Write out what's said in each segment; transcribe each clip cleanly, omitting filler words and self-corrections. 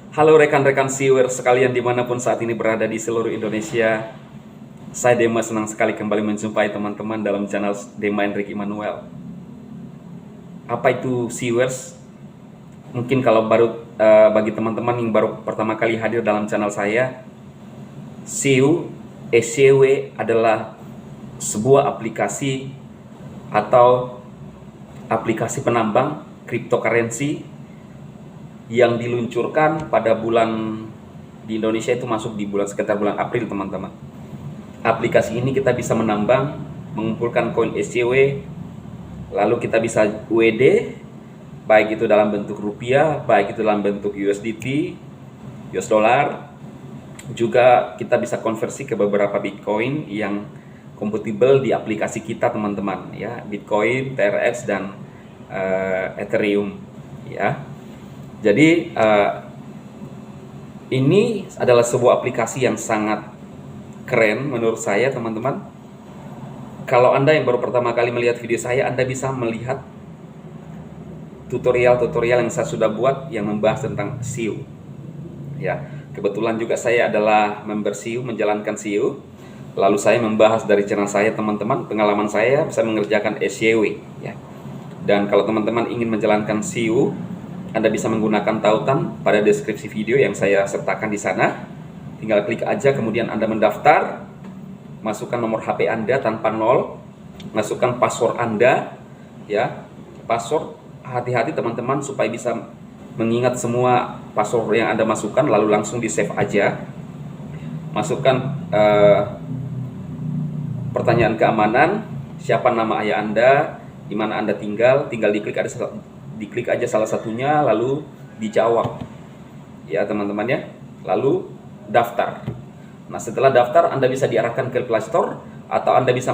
Halo rekan-rekan siwer sekalian dimanapun saat ini berada di seluruh Indonesia. Saya Dema senang sekali kembali menjumpai teman-teman dalam channel Dema Enrique Immanuel. Apa itu siwers? Mungkin kalau bagi teman-teman yang baru pertama kali hadir dalam channel saya, SEO, SEW adalah sebuah aplikasi atau aplikasi penambang cryptocurrency yang diluncurkan pada bulan di Indonesia itu masuk di sekitar bulan April, teman-teman. Aplikasi ini kita bisa menambang, mengumpulkan koin SCW, lalu kita bisa WD, baik itu dalam bentuk rupiah, baik itu dalam bentuk USDT, US dollar. Juga kita bisa konversi ke beberapa Bitcoin yang kompatibel di aplikasi kita, teman-teman, ya, Bitcoin, TRX dan Ethereum, ya. Jadi ini adalah sebuah aplikasi yang sangat keren menurut saya, teman-teman. Kalau Anda yang baru pertama kali melihat video saya, Anda bisa melihat tutorial-tutorial yang saya sudah buat yang membahas tentang SEO. Ya, kebetulan juga saya adalah member SEO, menjalankan SEO. Lalu saya membahas dari channel saya, teman-teman, pengalaman saya bisa mengerjakan SEO, ya. Dan kalau teman-teman ingin menjalankan SEO, Anda bisa menggunakan tautan pada deskripsi video yang saya sertakan di sana. Tinggal klik aja, kemudian Anda mendaftar, masukkan nomor HP Anda tanpa nol, masukkan password Anda, ya. Password, hati-hati teman-teman supaya bisa mengingat semua password yang Anda masukkan, lalu langsung di save aja. Masukkan pertanyaan keamanan, siapa nama ayah Anda, di mana Anda tinggal diklik aja salah satunya, lalu dijawab, ya teman-teman, ya. Lalu daftar. Nah, setelah daftar Anda bisa diarahkan ke Play Store, atau Anda bisa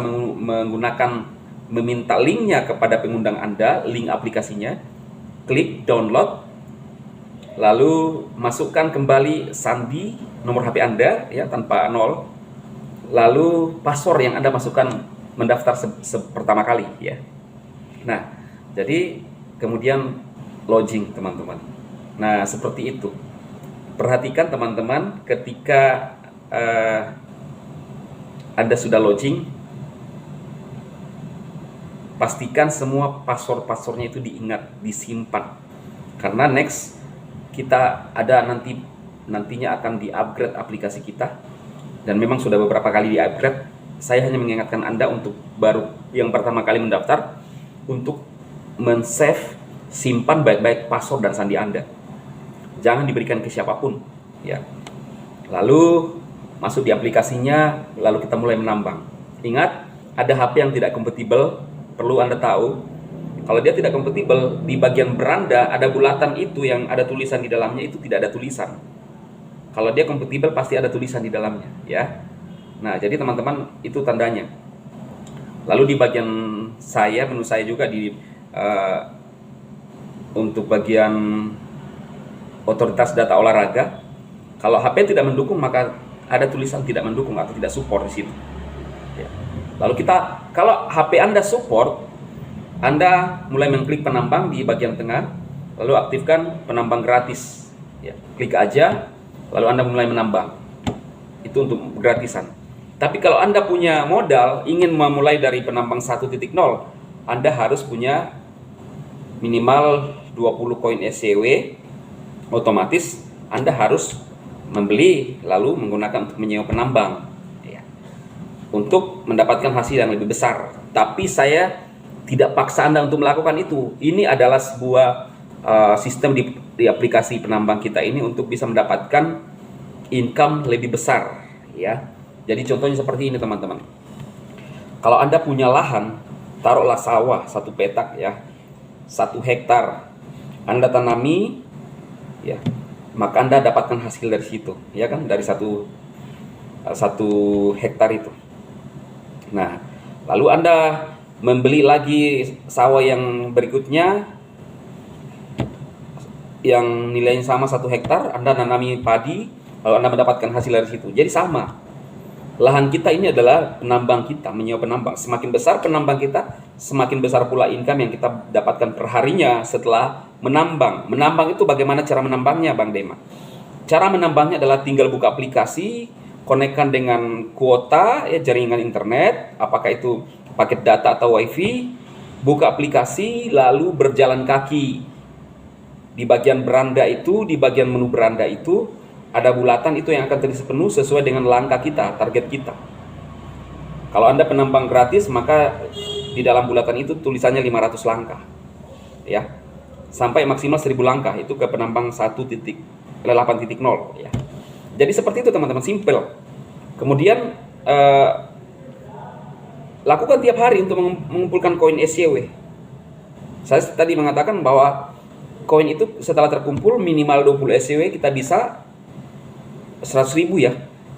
meminta linknya kepada pengundang Anda, link aplikasinya. Klik download, lalu masukkan kembali sandi, nomor HP Anda, ya, tanpa nol, lalu password yang Anda masukkan mendaftar pertama kali, ya. Nah, jadi kemudian login, teman-teman. Nah, seperti itu. Perhatikan teman-teman, ketika Anda sudah login, pastikan semua password-passwordnya itu diingat, disimpan. Karena next kita ada nantinya akan di-upgrade aplikasi kita, dan memang sudah beberapa kali di-upgrade. Saya hanya mengingatkan Anda untuk baru yang pertama kali mendaftar, untuk men-save, simpan baik-baik password dan sandi Anda. Jangan diberikan ke siapapun, ya. Lalu masuk di aplikasinya, lalu kita mulai menambang. Ingat, ada HP yang tidak kompatibel, perlu Anda tahu. Kalau dia tidak kompatibel, di bagian beranda ada bulatan itu yang ada tulisan di dalamnya, itu tidak ada tulisan. Kalau dia kompatibel pasti ada tulisan di dalamnya, ya. Nah, jadi teman-teman, itu tandanya. Lalu di bagian menu saya juga untuk bagian otoritas data olahraga, kalau HP tidak mendukung maka ada tulisan tidak mendukung atau tidak support di situ, ya. Lalu kalau HP Anda support, Anda mulai mengklik penambang di bagian tengah, lalu aktifkan penambang gratis, ya. Klik aja, lalu Anda mulai menambang. Itu untuk gratisan. Tapi kalau Anda punya modal, ingin memulai dari penambang 1.0, Anda harus punya minimal 20 koin SCW. Otomatis Anda harus membeli lalu menggunakan untuk menyewa penambang, ya, untuk mendapatkan hasil yang lebih besar. Tapi saya tidak paksa Anda untuk melakukan itu. Ini adalah sebuah sistem di aplikasi penambang kita ini untuk bisa mendapatkan income lebih besar, ya. Jadi contohnya seperti ini, teman-teman. Kalau Anda punya lahan, taruhlah sawah 1 petak, ya, 1 hektar, Anda tanami, ya, maka Anda dapatkan hasil dari situ, ya kan, dari satu hektar itu. Nah, lalu Anda membeli lagi sawah yang berikutnya yang nilainya sama 1 hektar, Anda nanami padi, lalu Anda mendapatkan hasil dari situ. Jadi sama. Lahan kita ini adalah penambang kita, menyewa penambang. Semakin besar penambang kita, semakin besar pula income yang kita dapatkan perharinya setelah menambang. Menambang itu bagaimana cara menambangnya, Bang Dema? Cara menambahnya adalah tinggal buka aplikasi, konekkan dengan kuota ya, jaringan internet, apakah itu paket data atau wifi, buka aplikasi lalu berjalan kaki. Di bagian beranda itu, di bagian menu beranda itu ada bulatan, itu yang akan terisi penuh sesuai dengan langkah kita, target kita. Kalau Anda penambang gratis, maka di dalam bulatan itu tulisannya 500 langkah. Ya. Sampai maksimal 1000 langkah itu ke penambang 1.8.0 ya. Jadi seperti itu teman-teman, simple. Kemudian lakukan tiap hari untuk mengumpulkan koin SCW. Saya tadi mengatakan bahwa koin itu setelah terkumpul minimal 20 SCW kita bisa 100.000 ya.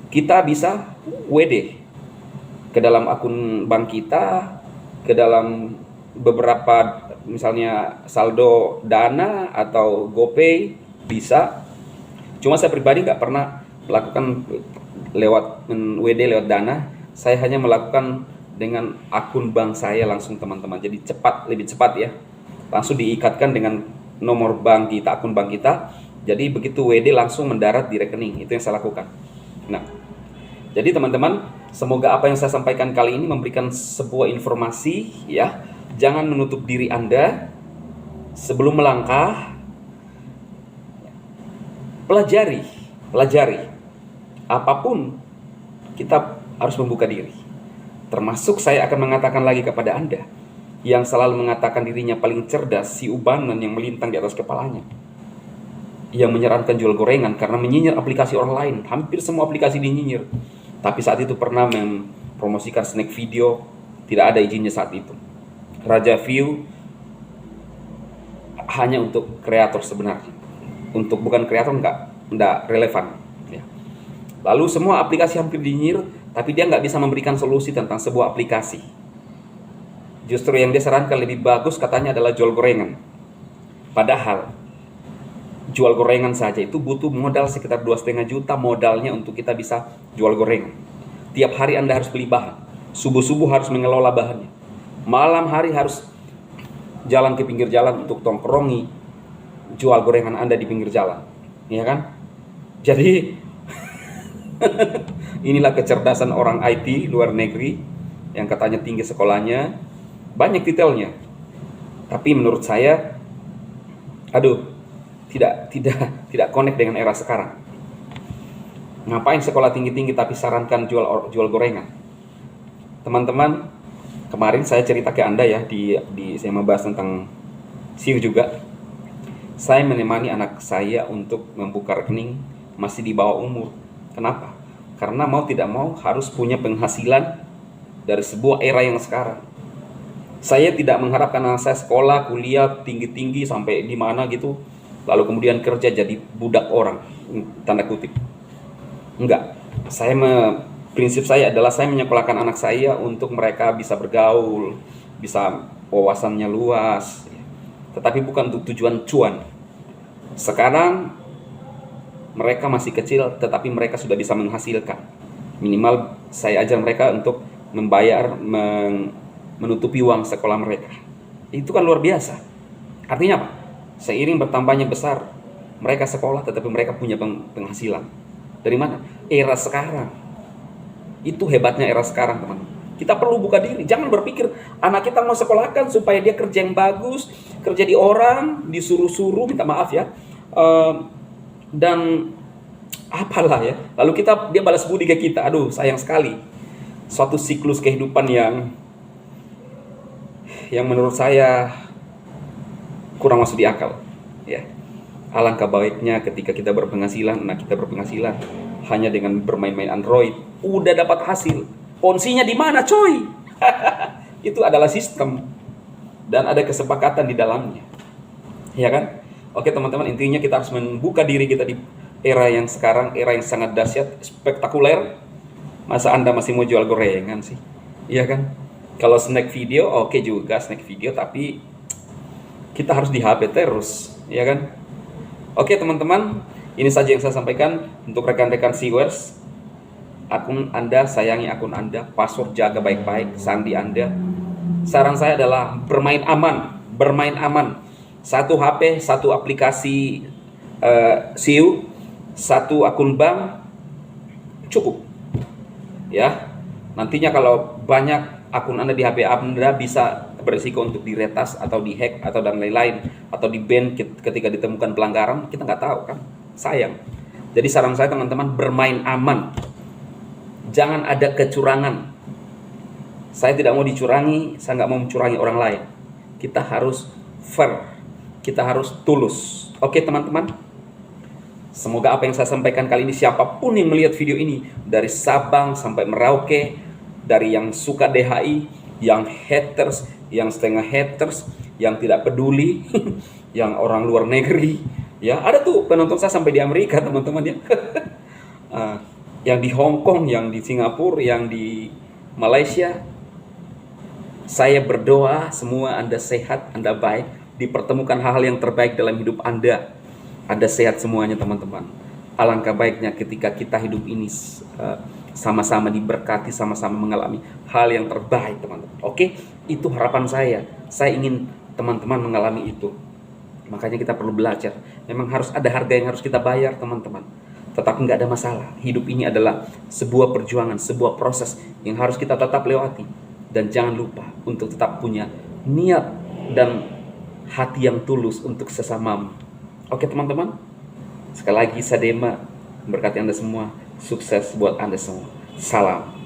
Kita bisa WD ke dalam akun bank kita, ke dalam beberapa misalnya saldo Dana atau GoPay bisa. Cuma saya pribadi nggak pernah melakukan lewat WD lewat Dana. Saya hanya melakukan dengan akun bank saya langsung teman-teman. Jadi cepat, lebih cepat ya. Langsung diikatkan dengan nomor bank kita, akun bank kita. Jadi begitu WD langsung mendarat di rekening. Itu yang saya lakukan. Nah, jadi teman-teman, semoga apa yang saya sampaikan kali ini memberikan sebuah informasi ya. Jangan menutup diri Anda sebelum melangkah. Pelajari. Apapun kita harus membuka diri. Termasuk saya akan mengatakan lagi kepada Anda yang selalu mengatakan dirinya paling cerdas, si ubanan yang melintang di atas kepalanya, yang menyarankan jual gorengan karena menyinyir aplikasi orang lain. Hampir semua aplikasi dinyinyir. Tapi saat itu pernah mempromosikan snack video, tidak ada izinnya saat itu. Raja View hanya untuk kreator sebenarnya. Untuk bukan kreator enggak relevan ya. Lalu semua aplikasi hampir dinyinyir, tapi dia nggak bisa memberikan solusi tentang sebuah aplikasi. Justru yang dia sarankan lebih bagus katanya adalah jual gorengan. Padahal jual gorengan saja itu butuh modal sekitar 2,5 juta modalnya untuk kita bisa jual gorengan. Tiap hari Anda harus beli bahan. Subuh-subuh harus mengelola bahannya. Malam hari harus jalan ke pinggir jalan untuk tongkrongi jual gorengan Anda di pinggir jalan. Iya kan? Jadi inilah kecerdasan orang IT luar negeri yang katanya tinggi sekolahnya, banyak detailnya. Tapi menurut saya tidak connect dengan era sekarang. Ngapain sekolah tinggi-tinggi tapi sarankan jual gorengan? Teman-teman, kemarin saya cerita ke Anda ya saya membahas tentang SIU juga. Saya menemani anak saya untuk membuka rekening masih di bawah umur. Kenapa? Karena mau tidak mau harus punya penghasilan dari sebuah era yang sekarang. Saya tidak mengharapkan anak saya sekolah, kuliah tinggi-tinggi sampai di mana gitu, lalu kemudian kerja jadi budak orang, tanda kutip. Enggak. Prinsip saya adalah saya menyekolahkan anak saya untuk mereka bisa bergaul, bisa wawasannya luas, tetapi bukan untuk tujuan cuan. Sekarang mereka masih kecil, tetapi mereka sudah bisa menghasilkan. Minimal saya ajar mereka untuk membayar, menutupi uang sekolah mereka. Itu kan luar biasa. Artinya apa? Seiring bertambahnya besar mereka sekolah, tetapi mereka punya penghasilan. Dari mana? Era sekarang. Itu hebatnya era sekarang, teman. Kita perlu buka diri. Jangan berpikir anak kita mau sekolahkan supaya dia kerja yang bagus, kerja di orang, disuruh-suruh, minta maaf ya, dan apalah ya. Lalu dia balas budi ke kita. Aduh, sayang sekali. Suatu siklus kehidupan yang menurut saya kurang masuk di akal. Ya. Alangkah baiknya ketika kita berpenghasilan, anak kita berpenghasilan, hanya dengan bermain-main Android, udah dapat hasil. Ponsinya di mana, coy? Itu adalah sistem dan ada kesepakatan di dalamnya. Ya kan? Oke, teman-teman, intinya kita harus membuka diri kita di era yang sekarang, era yang sangat dahsyat, spektakuler. Masa Anda masih mau jual gorengan sih? Iya kan? Kalau snack video, oke juga snack video, tapi kita harus di HP terus, ya kan? Oke, teman-teman, ini saja yang saya sampaikan untuk rekan-rekan Siwers. Akun Anda, sayangi akun Anda, password jaga baik-baik, sandi Anda. Saran saya adalah bermain aman. Satu HP, satu aplikasi SIU, Satu akun bank cukup. Ya. Nantinya kalau banyak akun Anda di HP Anda, bisa berisiko untuk diretas atau dihack atau dan lain-lain, atau di ban ketika ditemukan pelanggaran. Kita nggak tahu kan, sayang. Jadi saran saya teman-teman, bermain aman, jangan ada kecurangan. Saya tidak mau dicurangi, saya nggak mau mencurangi orang lain. Kita harus fair, kita harus tulus. Oke teman-teman, semoga apa yang saya sampaikan kali ini, siapapun yang melihat video ini, dari Sabang sampai Merauke, dari yang suka DHI, yang haters, yang setengah haters, yang tidak peduli, yang orang luar negeri, ya ada tuh penonton saya sampai di Amerika teman-teman ya, yang di Hong Kong, yang di Singapura, yang di Malaysia. Saya berdoa semua Anda sehat, Anda baik, dipertemukan hal-hal yang terbaik dalam hidup Anda. Anda sehat semuanya teman-teman. Alangkah baiknya ketika kita hidup ini sama-sama diberkati, sama-sama mengalami hal yang terbaik teman-teman. Oke, itu harapan saya. Saya ingin teman-teman mengalami itu. Makanya kita perlu belajar. Memang harus ada harga yang harus kita bayar teman-teman. Tetapi nggak ada masalah. Hidup ini adalah sebuah perjuangan, sebuah proses yang harus kita tetap lewati. Dan jangan lupa untuk tetap punya niat dan hati yang tulus untuk sesamamu. Oke teman-teman, sekali lagi Sadema berkati Anda semua, sukses buat Anda semua. Salam.